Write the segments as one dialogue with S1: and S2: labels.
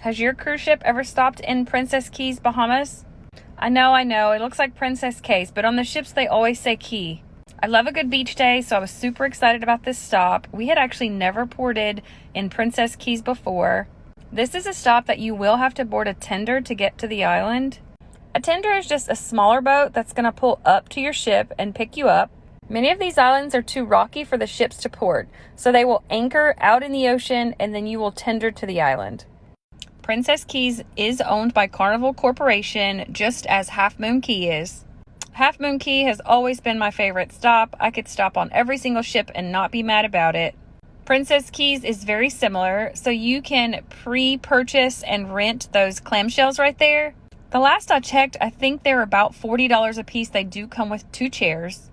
S1: Has your cruise ship ever stopped in Princess Keys, Bahamas? I know, it looks like Princess Case, but on the ships they always say Key. I love a good beach day, so I was super excited about this stop. We had actually never ported in Princess Keys before. This is a stop that you will have to board a tender to get to the island. A tender is just a smaller boat that's going to pull up to your ship and pick you up. Many of these islands are too rocky for the ships to port, so they will anchor out in the ocean and then you will tender to the island. Princess Keys is owned by Carnival Corporation, just as Half Moon Cay is. Half Moon Cay has always been my favorite stop. I could stop on every single ship and not be mad about it. Princess Keys is very similar, so you can pre-purchase and rent those clamshells right there. The last I checked, I think they're about $40 a piece. They do come with 2 chairs.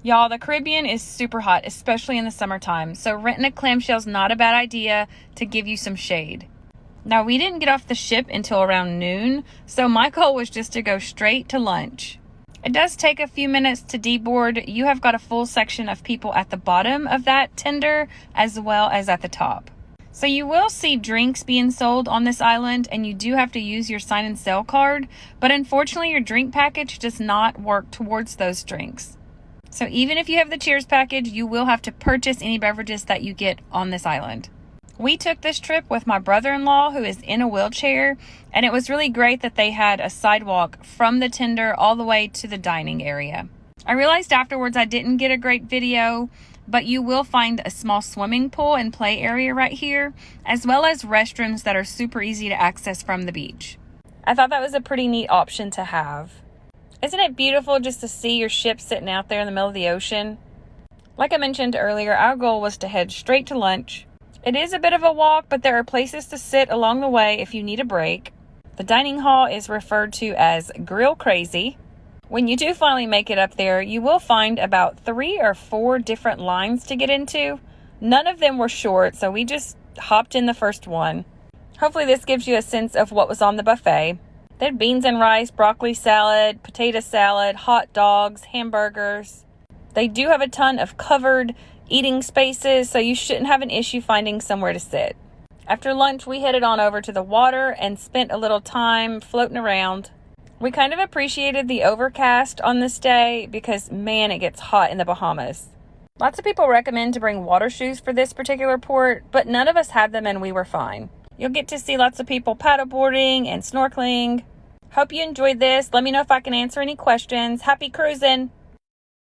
S1: Y'all, the Caribbean is super hot, especially in the summertime, so renting a clamshell is not a bad idea to give you some shade. Now, we didn't get off the ship until around noon, so my goal was just to go straight to lunch. It does take a few minutes to deboard. You have got a full section of people at the bottom of that tender as well as at the top. So you will see drinks being sold on this island, and you do have to use your sign and sell card, but unfortunately your drink package does not work towards those drinks. So even if you have the Cheers package, you will have to purchase any beverages that you get on this island. We took this trip with my brother-in-law who is in a wheelchair, and it was really great that they had a sidewalk from the tender all the way to the dining area. I realized afterwards I didn't get a great video, but you will find a small swimming pool and play area right here, as well as restrooms that are super easy to access from the beach. I thought that was a pretty neat option to have. Isn't it beautiful just to see your ship sitting out there in the middle of the ocean? Like I mentioned earlier, our goal was to head straight to lunch. It is a bit of a walk, but there are places to sit along the way if you need a break. The dining hall is referred to as Grill Crazy. When you do finally make it up there, you will find about 3 or 4 different lines to get into. None of them were short, so we just hopped in the first one. Hopefully this gives you a sense of what was on the buffet. They had beans and rice, broccoli salad, potato salad, hot dogs, hamburgers. They do have a ton of covered eating spaces, so you shouldn't have an issue finding somewhere to sit. After lunch, we headed on over to the water and spent a little time floating around. We kind of appreciated the overcast on this day because, man, it gets hot in the Bahamas. Lots of people recommend to bring water shoes for this particular port, but none of us had them and we were fine. You'll get to see lots of people paddleboarding and snorkeling. Hope you enjoyed this. Let me know if I can answer any questions. Happy cruising!